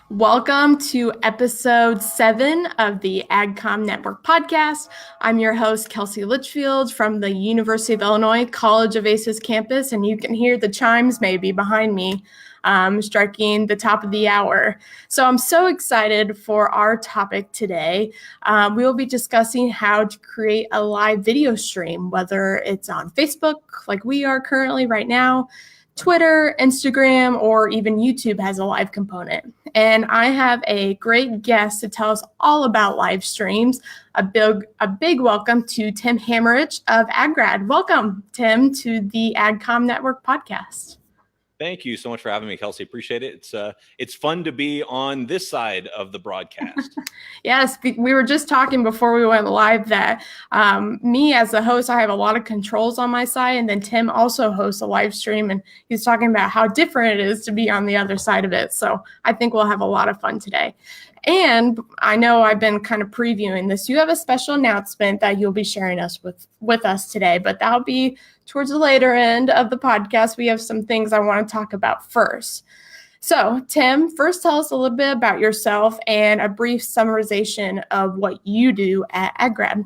Welcome to episode 7 of the AgCom Network podcast. I'm your host, Kelsey Litchfield from the University of Illinois College of Aces campus, and you can hear the chimes maybe behind me striking the top of the hour. So I'm so excited for our topic today. We will be discussing how to create a live video stream, whether it's on Facebook, like we are currently right now, Twitter, Instagram, or even YouTube has a live component. And I have a great guest to tell us all about live streams. A big welcome to Tim Hammerich of AgGrad. Welcome, Tim, to the AgCom Network podcast. Thank you so much for having me, Kelsey. Appreciate it. It's fun to be on this side of the broadcast. Yes, we were just talking before we went live that me as the host, I have a lot of controls on my side, and then Tim also hosts a live stream, and he's talking about how different it is to be on the other side of it. So I think we'll have a lot of fun today. And I know I've been kind of previewing this. You have a special announcement that you'll be sharing with us today, but that'll be towards the later end of the podcast. We have some things I want to talk about first. So, Tim, first tell us a little bit about yourself and a brief summarization of what you do at AgGrad.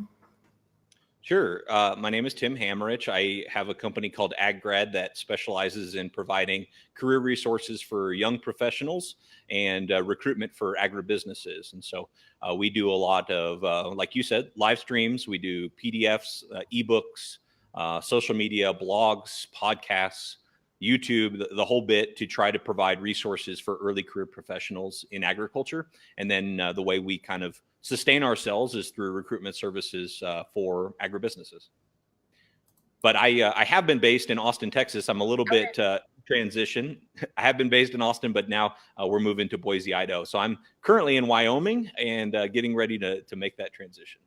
Sure. My name is Tim Hammerich. I have a company called AgGrad that specializes in providing career resources for young professionals and recruitment for agribusinesses. And so we do a lot of, like you said, live streams. We do PDFs, ebooks, social media, blogs, podcasts, YouTube, the whole bit, to try to provide resources for early career professionals in agriculture. And then the way we kind of sustain ourselves is through recruitment services for agribusinesses. But I have been based in Austin, Texas. I'm a little bit transition. I have been based in Austin, but now we're moving to Boise, Idaho. So I'm currently in Wyoming and getting ready to make that transition.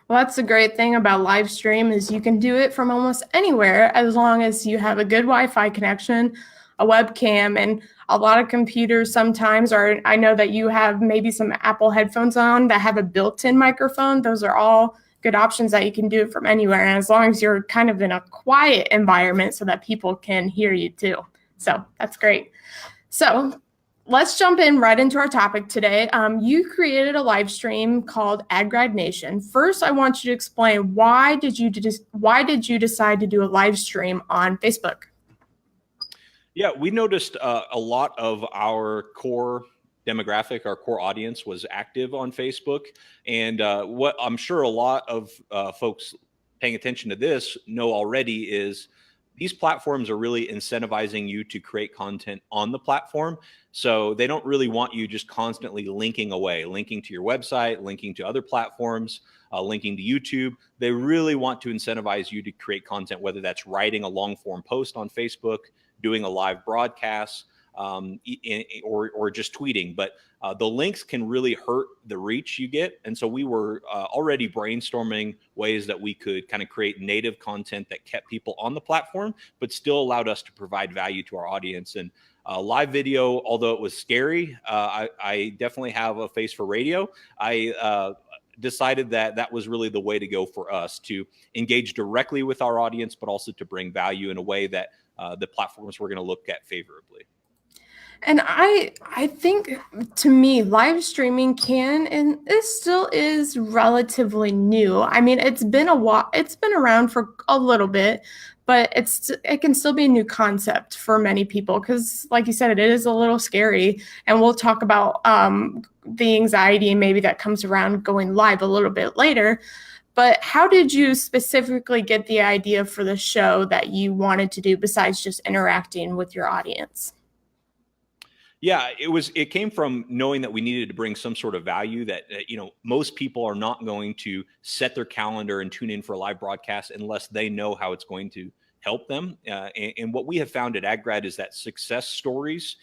Well, that's the great thing about live stream is you can do it from almost anywhere as long as you have a good Wi-Fi connection, a webcam, and a lot of computers sometimes are, I know that you have maybe some Apple headphones on that have a built-in microphone. Those are all good options that you can do it from anywhere. And as long as you're kind of in a quiet environment so that people can hear you too. So that's great. So let's jump in right into our topic today. You created a live stream called AgGrad Nation. First, I want you to explain why did you decide to do a live stream on Facebook? Yeah, we noticed a lot of our core demographic, our core audience was active on Facebook. And what I'm sure a lot of folks paying attention to this know already is these platforms are really incentivizing you to create content on the platform. So they don't really want you just constantly linking away, linking to your website, linking to other platforms, linking to YouTube. They really want to incentivize you to create content, whether that's writing a long form post on Facebook, doing a live broadcast, or just tweeting. But the links can really hurt the reach you get. And so we were already brainstorming ways that we could kind of create native content that kept people on the platform, but still allowed us to provide value to our audience. And live video, although it was scary, I definitely have a face for radio. I decided that was really the way to go for us, to engage directly with our audience, but also to bring value in a way that the platforms were going to look at favorably. And I think, to me, live streaming can, and it still is relatively new. I mean, it's been a while, it's been around for a little bit, but it can still be a new concept for many people because, like you said, it is a little scary. And we'll talk about the anxiety maybe that comes around going live a little bit later. But how did you specifically get the idea for the show that you wanted to do besides just interacting with your audience? Yeah, it came from knowing that we needed to bring some sort of value that, most people are not going to set their calendar and tune in for a live broadcast unless they know how it's going to help them. And what we have found at AgGrad is that success stories,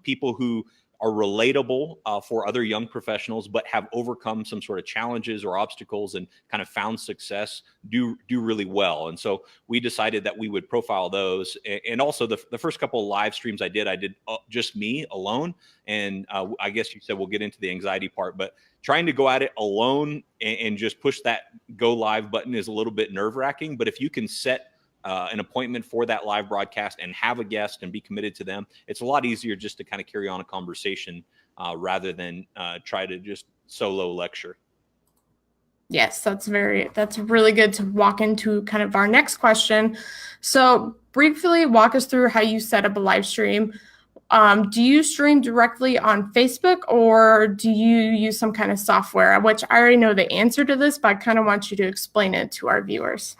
people who are relatable for other young professionals, but have overcome some sort of challenges or obstacles and kind of found success, do really well. And so we decided that we would profile those. And also the first couple of live streams I did just me alone. And I guess you said we'll get into the anxiety part, but trying to go at it alone and just push that go live button is a little bit nerve wracking. But if you can set an appointment for that live broadcast and have a guest and be committed to them, it's a lot easier just to kind of carry on a conversation rather than try to just solo lecture. Yes, that's really good to walk into kind of our next question. So briefly walk us through how you set up a live stream. Do you stream directly on Facebook, or do you use some kind of software? Which I already know the answer to this, but I kind of want you to explain it to our viewers.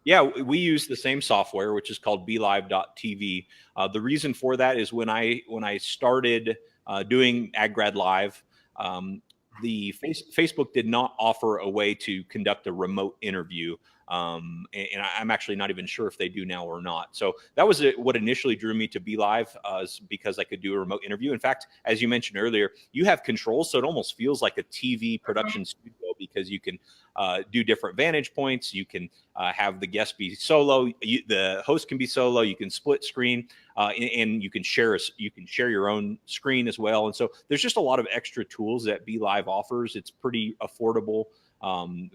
Yeah, we use the same software, which is called BeLive.tv. The reason for that is when I started doing AgGrad Live, the Facebook did not offer a way to conduct a remote interview. And I'm actually not even sure if they do now or not. So that was what initially drew me to BeLive, is because I could do a remote interview. In fact, as you mentioned earlier, you have controls, so it almost feels like a TV production studio, because you can do different vantage points. You can have the guest be solo. The host can be solo. You can split screen, and you can share your own screen as well. And so there's just a lot of extra tools that BeLive offers. It's pretty affordable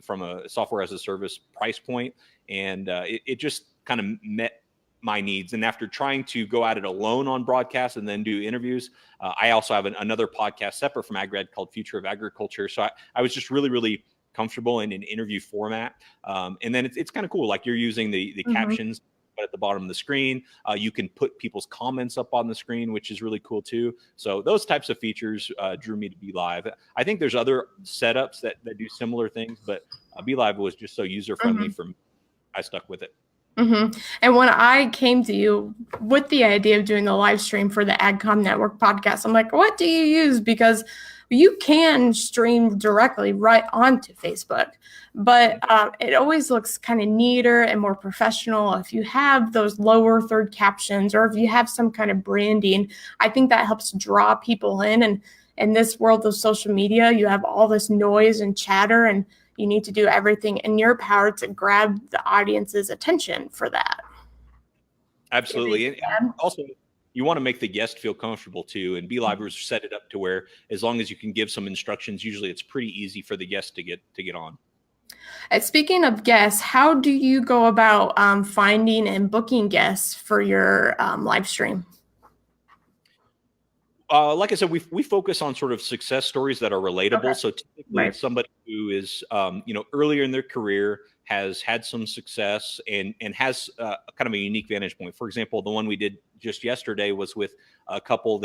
from a software as a service price point, and it just kind of met my needs. And after trying to go at it alone on broadcast and then do interviews, I also have another podcast separate from AgGrad called Future of Agriculture. So I was just really comfortable in an interview format. And then it's kind of cool. Like, you're using the captions at the bottom of the screen. You can put people's comments up on the screen, which is really cool too. So those types of features drew me to BeLive. I think there's other setups that do similar things, but BeLive was just so user-friendly for me. I stuck with it. And when I came to you with the idea of doing the live stream for the AgCom Network podcast, I'm like, what do you use? Because you can stream directly right onto Facebook, but it always looks kind of neater and more professional if you have those lower third captions, or if you have some kind of branding. I think that helps draw people in. And in this world of social media, you have all this noise and chatter, and you need to do everything in your power to grab the audience's attention for that. Absolutely. And also, you want to make the guest feel comfortable too. And BeLive set it up to where, as long as you can give some instructions, usually it's pretty easy for the guest to get on. Speaking of guests, how do you go about finding and booking guests for your live stream? Like I said, we focus on sort of success stories that are relatable. Okay. So typically it's somebody who is, earlier in their career, has had some success and has kind of a unique vantage point. For example, the one we did just yesterday was with a couple.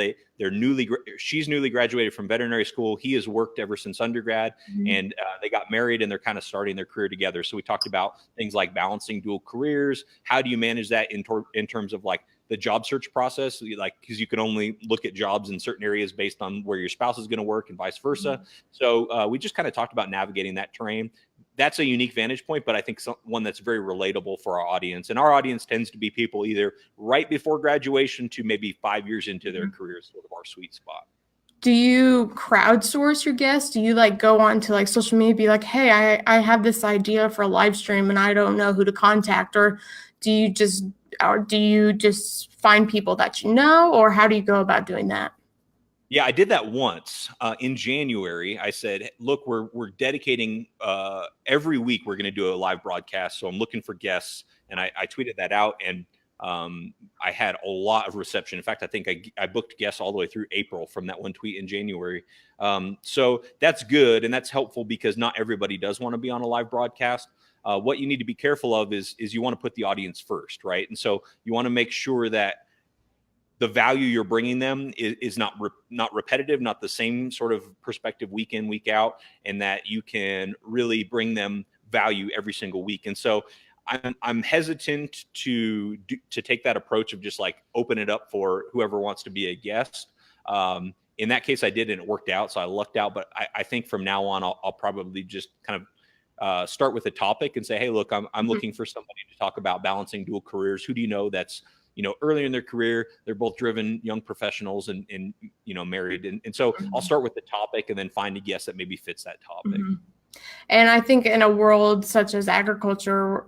She's newly graduated from veterinary school. He has worked ever since undergrad, and they got married, and they're kind of starting their career together. So we talked about things like balancing dual careers. How do you manage that in terms of like the job search process? Like, because you can only look at jobs in certain areas based on where your spouse is going to work and vice versa. So we just kind of talked about navigating that terrain. That's a unique vantage point, but I think one that's very relatable for our audience. And our audience tends to be people either right before graduation to maybe 5 years into their careers, sort of our sweet spot. Do you crowdsource your guests? Do you like go on to like social media, be like, hey, I have this idea for a live stream and I don't know who to contact? Or do you just find people that you know, or how do you go about doing that? Yeah, I did that once in January. I said, look, we're dedicating every week we're going to do a live broadcast. So I'm looking for guests. And I tweeted that out, and I had a lot of reception. In fact, I think I booked guests all the way through April from that one tweet in January. So that's good. And that's helpful because not everybody does want to be on a live broadcast. What you need to be careful of is you want to put the audience first, right? And so you want to make sure that the value you're bringing them is not repetitive, not the same sort of perspective week in, week out, and that you can really bring them value every single week. And so I'm hesitant to take that approach of just like open it up for whoever wants to be a guest. In that case, I did, and it worked out, so I lucked out. But I think from now on, I'll probably just kind of start with a topic and say, hey, look, I'm looking for somebody to talk about balancing dual careers. Who do you know that's earlier in their career, they're both driven young professionals and married. And so I'll start with the topic and then find a guest that maybe fits that topic. And I think in a world such as agriculture,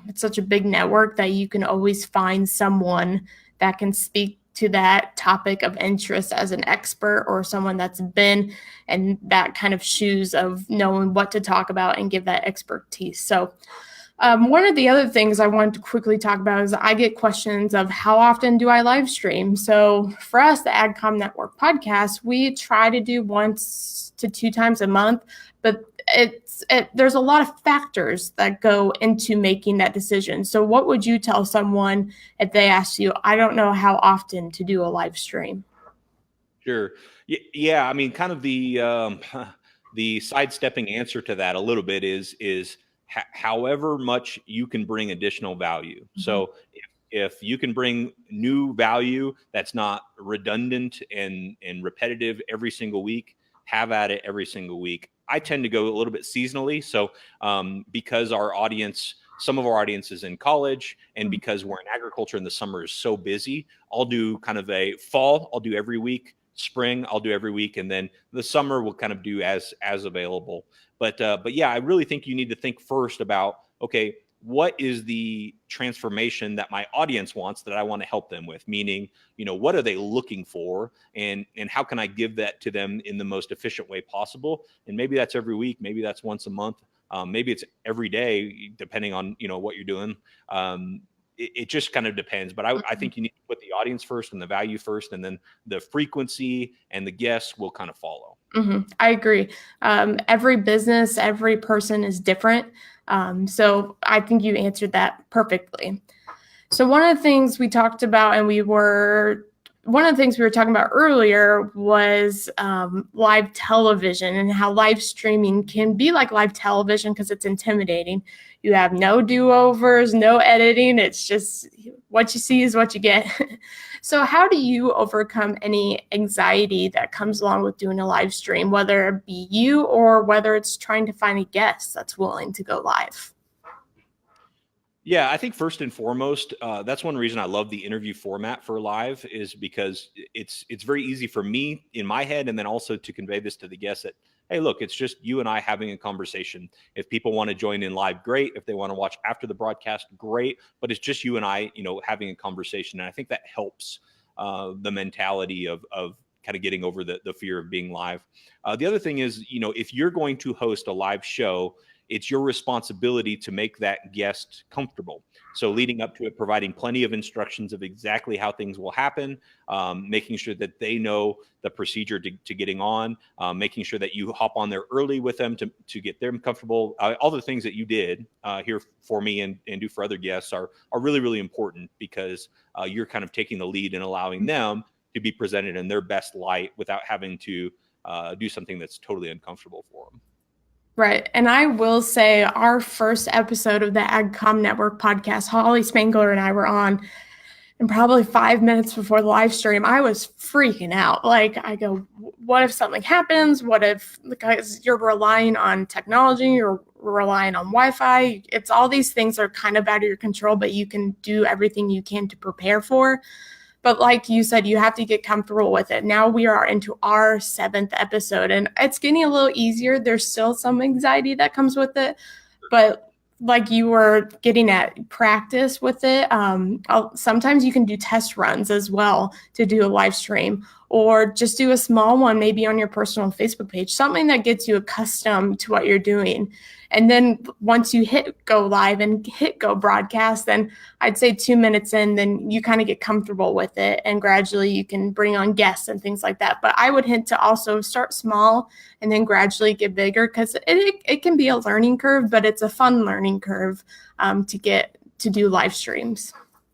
it's such a big network that you can always find someone that can speak to that topic of interest as an expert, or someone that's been in that kind of shoes of knowing what to talk about and give that expertise. So One of the other things I wanted to quickly talk about is I get questions of how often do I live stream? So for us, the AgCom Network podcast, we try to do 1 to 2 times a month, but there's a lot of factors that go into making that decision. So what would you tell someone if they ask you, I don't know how often to do a live stream? Sure. Yeah. I mean, kind of the sidestepping answer to that a little bit is however much you can bring additional value. Mm-hmm. So if you can bring new value that's not redundant and repetitive every single week, have at it every single week. I tend to go a little bit seasonally. So because some of our audience is in college, and because we're in agriculture and the summer is so busy, I'll do kind of a fall, I'll do every week. Spring, I'll do every week, and then the summer we'll kind of do as available. But yeah, I really think you need to think first about, okay, what is the transformation that my audience wants that I want to help them with? Meaning, what are they looking for, and how can I give that to them in the most efficient way possible? And maybe that's every week, maybe that's once a month, maybe it's every day, depending on what you're doing. It just kind of depends, but I think you need to put the audience first and the value first, and then the frequency and the guests will kind of follow. Mm-hmm. I agree. Every business, every person is different. So I think you answered that perfectly. So one of the things we talked about, one of the things we were talking about earlier was live television, and how live streaming can be like live television because it's intimidating. You have no do-overs, no editing. It's just what you see is what you get. So how do you overcome any anxiety that comes along with doing a live stream, whether it be you or whether it's trying to find a guest that's willing to go live? Yeah, I think first and foremost, that's one reason I love the interview format for live, is because it's very easy for me in my head, and then also to convey this to the guests that, hey, look, it's just you and I having a conversation. If people want to join in live, great. If they want to watch after the broadcast, great. But it's just you and I, having a conversation, and I think that helps the mentality of kind of getting over the fear of being live. The other thing is, if you're going to host a live show, it's your responsibility to make that guest comfortable. So leading up to it, providing plenty of instructions of exactly how things will happen, making sure that they know the procedure to getting on, making sure that you hop on there early with them to get them comfortable. All the things that you did here for me and do for other guests are really, really important, because you're kind of taking the lead and allowing them to be presented in their best light without having to do something that's totally uncomfortable for them. Right. And I will say our first episode of the AgCom Network podcast, Holly Spangler and I were on, and probably 5 minutes before the live stream, I was freaking out. Like, I go, what if something happens? What if, because you're relying on technology, you're relying on Wi-Fi. It's all these things are kind of out of your control, but you can do everything you can to prepare for. But like you said, you have to get comfortable with it. Now we are into our 7th episode, and it's getting a little easier. There's still some anxiety that comes with it, but like you were getting at, practice with it. Sometimes you can do test runs as well to do a live stream, or just do a small one, maybe on your personal Facebook page, something that gets you accustomed to what you're doing. And then once you hit go live and hit go broadcast, then I'd say 2 minutes in, then you kind of get comfortable with it, and gradually you can bring on guests and things like that. But I would hint to also start small and then gradually get bigger, because it can be a learning curve, but it's a fun learning curve to get to do live streams.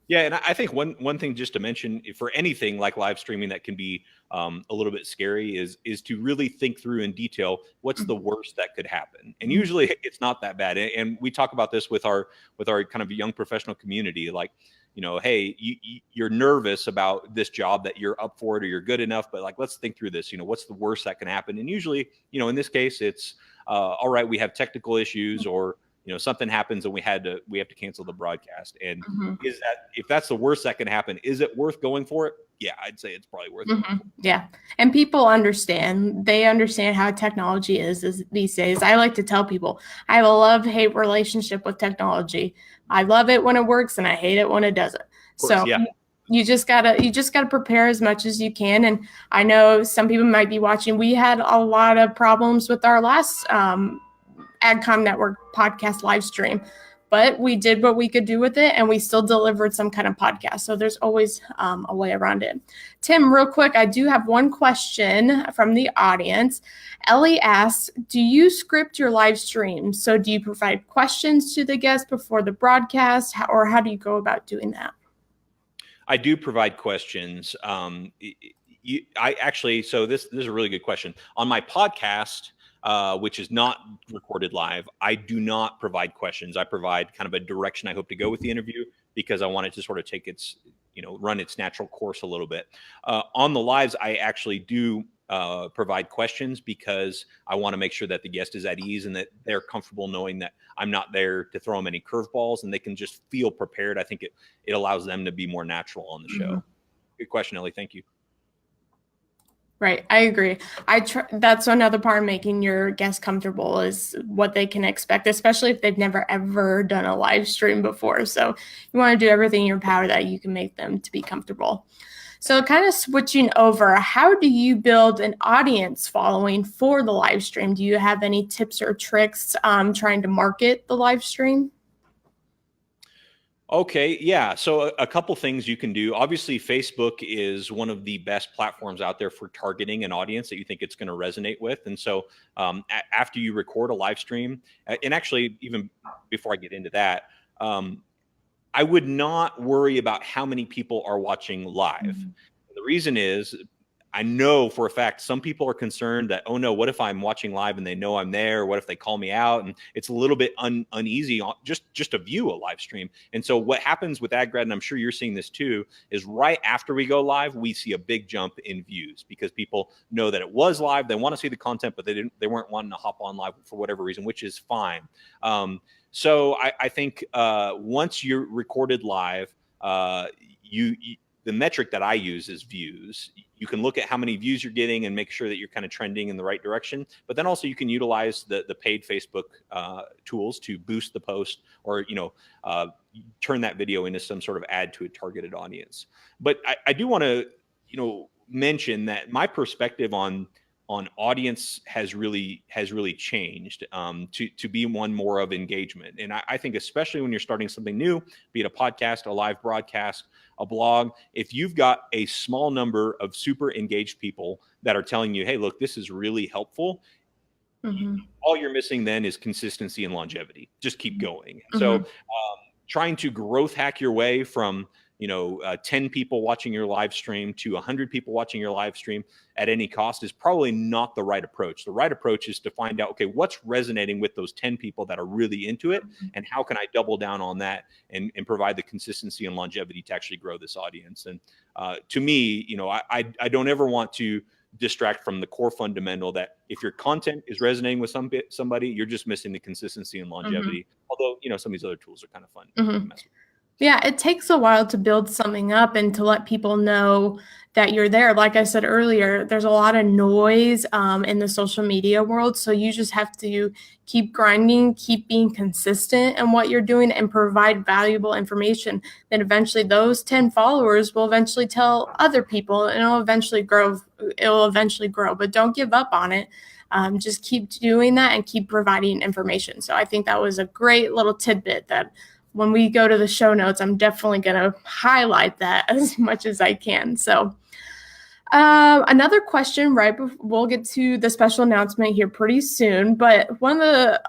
Yeah, and I think one thing just to mention for anything like live streaming that can be a little bit scary is to really think through in detail what's the worst that could happen. And usually it's not that bad. And we talk about this with our kind of young professional community, like, hey, you're nervous about this job that you're up for it, or you're good enough, but like, let's think through this. What's the worst that can happen? And usually, in this case, it's all right, we have technical issues, or something happens and we have to cancel the broadcast. And if that's the worst that can happen, is it worth going for it? Yeah, I'd say it's probably worth it. Yeah. And people understand. They understand how technology is these days. I like to tell people I have a love-hate relationship with technology. I love it when it works, and I hate it when it doesn't. So yeah. You just gotta prepare as much as you can. And I know some people might be watching. We had a lot of problems with our last AgCom Network podcast live stream, but we did what we could do with it, and we still delivered some kind of podcast. So there's always a way around it. Tim, real quick, I do have one question from the audience. Ellie asks, do you script your live stream? So do you provide questions to the guests before the broadcast, or how do you go about doing that? I do provide questions. I actually, so this is a really good question. On my podcast, which is not recorded live, I do not provide questions. I provide kind of a direction I hope to go with the interview, because I want it to sort of take its, run its natural course a little bit. On the lives, I actually do provide questions, because I want to make sure that the guest is at ease and that they're comfortable knowing that I'm not there to throw them any curveballs, and they can just feel prepared. I think it allows them to be more natural on the show. Good question, Ellie. Thank you. Right. I agree. That's another part of making your guests comfortable, is what they can expect, especially if they've never ever done a live stream before. So you want to do everything in your power that you can make them to be comfortable. So kind of switching over, how do you build an audience following for the live stream? Do you have any tips or tricks trying to market the live stream? Okay, yeah. So a couple things you can do. Obviously, Facebook is one of the best platforms out there for targeting an audience that you think it's going to resonate with. And so after you record a live stream, and actually even before I get into that, I would not worry about how many people are watching live. The reason is, I know for a fact some people are concerned that, oh no, what if I'm watching live and they know I'm there? What if they call me out? And it's a little bit uneasy just to view a live stream. And so what happens with AgGrad, and I'm sure you're seeing this too, is right after we go live, we see a big jump in views, because people know that it was live. They want to see the content, but they weren't wanting to hop on live for whatever reason, which is fine. So I think once you're recorded live, the metric that I use is views. You can look at how many views you're getting and make sure that you're kind of trending in the right direction. But then also you can utilize the paid Facebook tools to boost the post, or turn that video into some sort of ad to a targeted audience. But I do want to mention that my perspective on audience has really changed to be one more of engagement. And I think especially when you're starting something new, be it a podcast, a live broadcast, a blog, if you've got a small number of super engaged people that are telling you, hey, look, this is really helpful, all you're missing then is consistency and longevity. Just keep going. So trying to growth hack your way from 10 people watching your live stream to 100 people watching your live stream at any cost is probably not the right approach. The right approach is to find out, okay, what's resonating with those 10 people that are really into it, and how can I double down on that and provide the consistency and longevity to actually grow this audience. And to me, I don't ever want to distract from the core fundamental that if your content is resonating with somebody, you're just missing the consistency and longevity. Although, some of these other tools are kind of fun to mess with. Yeah, it takes a while to build something up and to let people know that you're there. Like I said earlier, there's a lot of noise in the social media world. So you just have to keep grinding, keep being consistent in what you're doing, and provide valuable information. Then eventually those 10 followers will eventually tell other people, and it'll eventually grow. But don't give up on it. Just keep doing that and keep providing information. So I think that was a great little tidbit that when we go to the show notes, I'm definitely going to highlight that as much as I can. So another question, right? We'll get to the special announcement here pretty soon. But one of the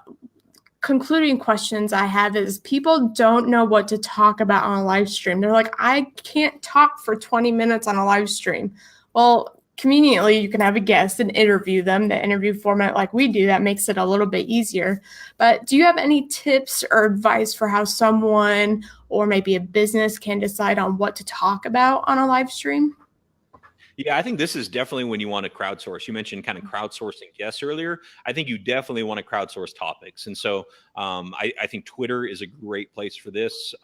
concluding questions I have is, people don't know what to talk about on a live stream. They're like, I can't talk for 20 minutes on a live stream. Well, conveniently, you can have a guest and interview them. The interview format like we do, that makes it a little bit easier. But do you have any tips or advice for how someone or maybe a business can decide on what to talk about on a live stream? Yeah, I think this is definitely when you want to crowdsource. You mentioned kind of crowdsourcing guests earlier. I think you definitely want to crowdsource topics. And so I think Twitter is a great place for this,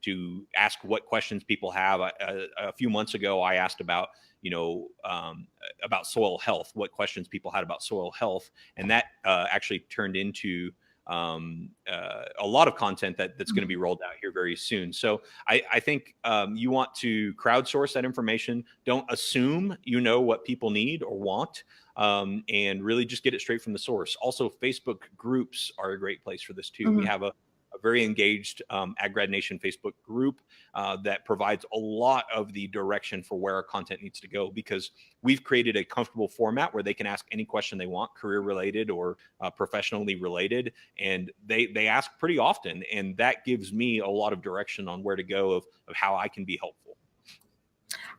to ask what questions people have. A few months ago, I asked about soil health, what questions people had about soil health. And that actually turned into a lot of content that's going to be rolled out here very soon. So I think you want to crowdsource that information. Don't assume you know what people need or want, and really just get it straight from the source. Also, Facebook groups are a great place for this too. We have a a very engaged AgGrad Nation Facebook group that provides a lot of the direction for where our content needs to go, because we've created a comfortable format where they can ask any question they want, career related or professionally related, and they ask pretty often, and that gives me a lot of direction on where to go of how I can be helpful.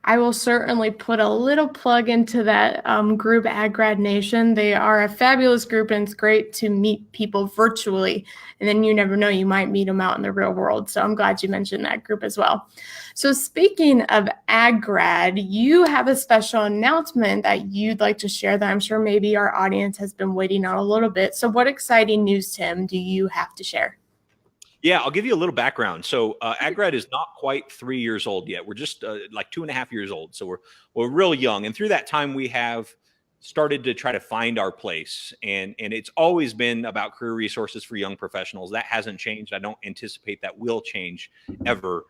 I will certainly put a little plug into that group, AgGrad Nation. They are a fabulous group, and it's great to meet people virtually. And then you never know, you might meet them out in the real world. So I'm glad you mentioned that group as well. So speaking of AgGrad, you have a special announcement that you'd like to share that I'm sure maybe our audience has been waiting on a little bit. So what exciting news, Tim, do you have to share? Yeah, I'll give you a little background. So AgGrad is not quite 3 years old yet. We're just like 2.5 years old. So we're real young. And through that time, we have started to try to find our place. And it's always been about career resources for young professionals. That hasn't changed. I don't anticipate that will change ever.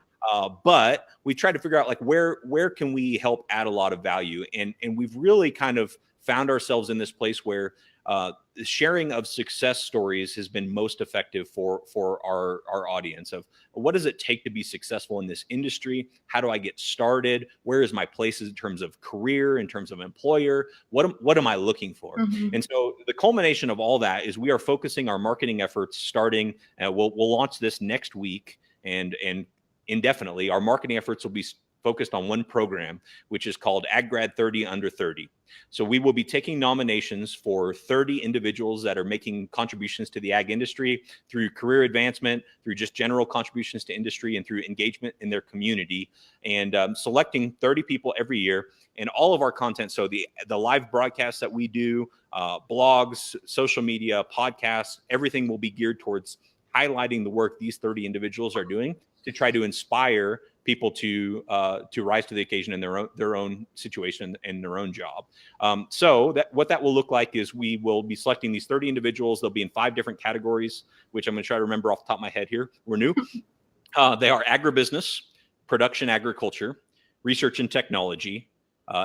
But we tried to figure out like where can we help add a lot of value. And we've really kind of found ourselves in this place where the sharing of success stories has been most effective for our audience of what does it take to be successful in this industry? How do I get started? Where is my place in terms of career, in terms of employer? What am I looking for? Mm-hmm. And so the culmination of all that is we are focusing our marketing efforts starting, we'll launch this next week and indefinitely. Our marketing efforts will be focused on one program, which is called AgGrad 30 Under 30. So we will be taking nominations for 30 individuals that are making contributions to the ag industry through career advancement, through just general contributions to industry, and through engagement in their community, and selecting 30 people every year. And all of our content, so the live broadcasts that we do, blogs, social media, podcasts, everything will be geared towards highlighting the work these 30 individuals are doing to try to inspire people to rise to the occasion in their own situation and their own job. So what that will look like is we will be selecting these 30 individuals. They'll be in 5 different categories, which I'm going to try to remember off the top of my head here. We're new. They are agribusiness, production agriculture, research and technology,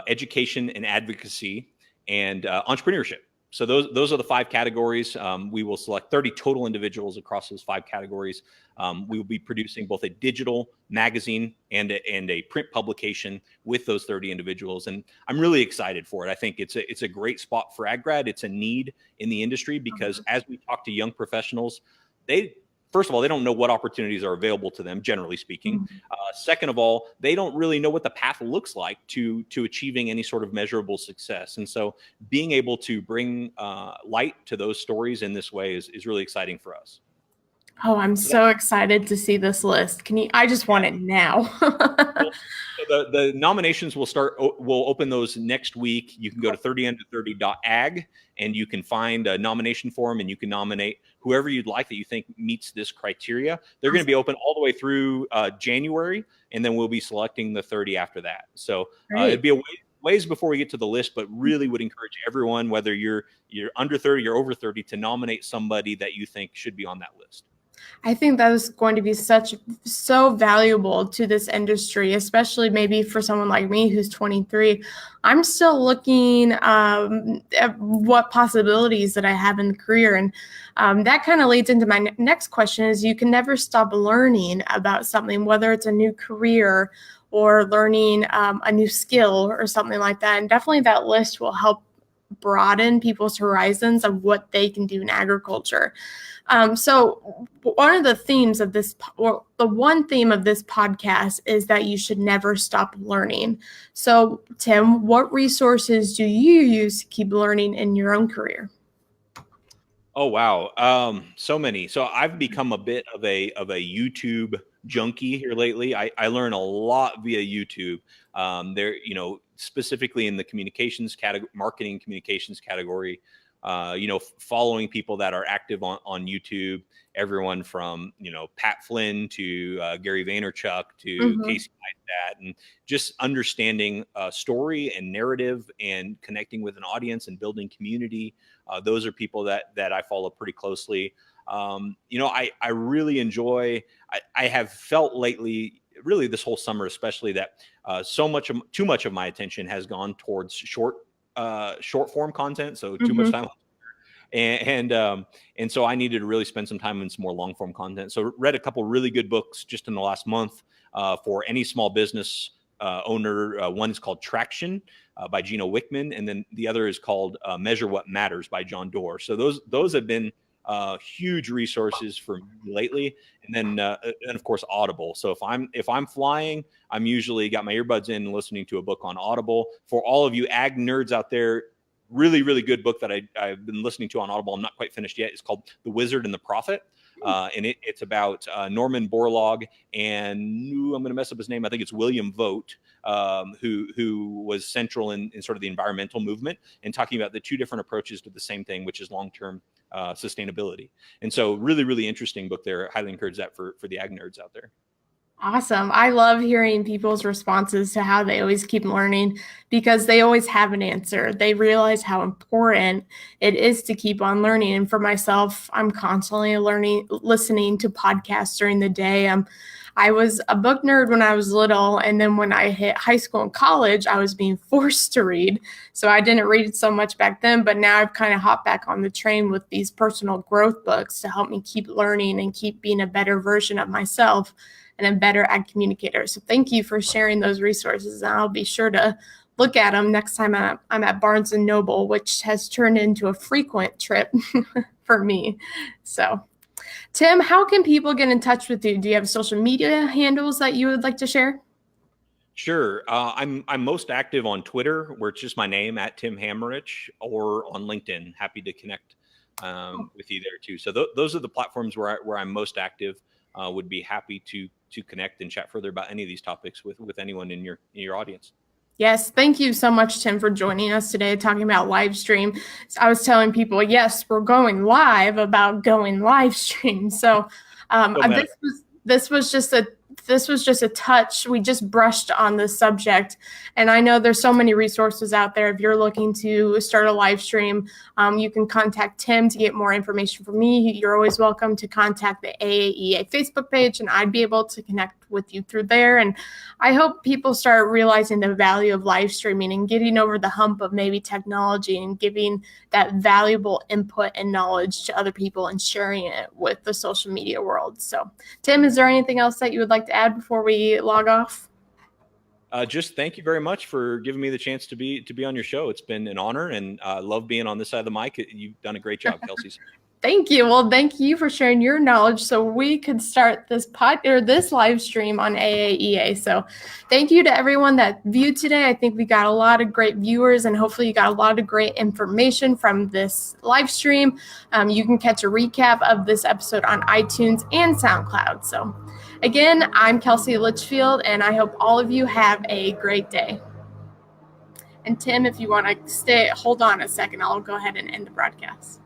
education and advocacy, and entrepreneurship. So those are the 5 categories. We will select 30 total individuals across those 5 categories. We will be producing both a digital magazine and a print publication with those 30 individuals. And I'm really excited for it. I think it's a great spot for AgGrad. It's a need in the industry because as we talk to young professionals, first of all, they don't know what opportunities are available to them, generally speaking. Second of all, they don't really know what the path looks like to achieving any sort of measurable success. And so being able to bring light to those stories in this way is really exciting for us. Oh, I'm so excited to see this list. I just want it now. So the nominations we'll open those next week. You can go to 30under30.ag and you can find a nomination form and you can nominate whoever you'd like that you think meets this criteria. They're going to be open all the way through January, and then we'll be selecting the 30 after that. So it'd be a ways before we get to the list, but really would encourage everyone, whether you're under 30 or over 30, to nominate somebody that you think should be on that list. I think that is going to be so valuable to this industry, especially maybe for someone like me who's 23. I'm still looking at what possibilities that I have in the career. And that kind of leads into my next question is you can never stop learning about something, whether it's a new career or learning a new skill or something like that. And definitely that list will help broaden people's horizons of what they can do in agriculture. So one of the themes of this, or the one theme of this podcast is that you should never stop learning. So Tim, what resources do you use to keep learning in your own career? Oh, wow. So many. So I've become a bit of a YouTube junkie here lately. I learn a lot via YouTube. Specifically in the communications category, marketing communications category, following people that are active on YouTube, everyone from, Pat Flynn to Gary Vaynerchuk to Casey Neistat, and just understanding story and narrative and connecting with an audience and building community. Those are people that I follow pretty closely. I really enjoy, I have felt lately, really this whole summer, especially that too much of my attention has gone towards short form content. So too much time. And so I needed to really spend some time in some more long form content. So read a couple really good books just in the last month for any small business owner. One is called Traction by Gino Wickman, and then the other is called Measure What Matters by John Doerr. So those have been huge resources for me lately. And then and of course Audible. So if I'm flying, I'm usually got my earbuds in and listening to a book on Audible. For all of you ag nerds out there, really good book that I've been listening to on Audible. I'm not quite finished yet. It's called The Wizard and the Prophet. And it's about Norman Borlaug and I'm going to mess up his name. I think it's William Vogt, who was central in sort of the environmental movement, and talking about the two different approaches to the same thing, which is long-term sustainability. And so really interesting book there. I highly encourage that for the ag nerds out there. Awesome. I love hearing people's responses to how they always keep learning, because they always have an answer. They realize how important it is to keep on learning. And for myself, I'm constantly listening to podcasts during the day. I was a book nerd when I was little, and then when I hit high school and college, I was being forced to read. So I didn't read so much back then, but now I've kind of hopped back on the train with these personal growth books to help me keep learning and keep being a better version of myself and a better ag communicator. So thank you for sharing those resources, and I'll be sure to look at them next time I'm at Barnes & Noble, which has turned into a frequent trip for me. So Tim, how can people get in touch with you? Do you have social media handles that you would like to share? Sure. I'm most active on Twitter, where it's just my name at Tim Hammerich, or on LinkedIn. Happy to connect with you there too. So those are the platforms where I'm most active. Would be happy to connect and chat further about any of these topics with anyone in your audience. Yes, thank you so much, Tim, for joining us today talking about live stream. So I was telling people, yes, we're going live about going live stream. So this was just a touch. We just brushed on the subject, and I know there's so many resources out there. If you're looking to start a live stream, you can contact Tim to get more information from me. You're always welcome to contact the AAEA Facebook page, and I'd be able to connect with you through there. And I hope people start realizing the value of live streaming and getting over the hump of maybe technology and giving that valuable input and knowledge to other people and sharing it with the social media world. So, Tim, is there anything else that you would like to add before we log off? Just thank you very much for giving me the chance to be on your show. It's been an honor, and I love being on this side of the mic. You've done a great job, Kelsey. Thank you. Well, thank you for sharing your knowledge so we could start this this live stream on AAEA. So thank you to everyone that viewed today. I think we got a lot of great viewers, and hopefully you got a lot of great information from this live stream. You can catch a recap of this episode on iTunes and SoundCloud. So again, I'm Kelsey Litchfield, and I hope all of you have a great day. And Tim, if you want to hold on a second, I'll go ahead and end the broadcast.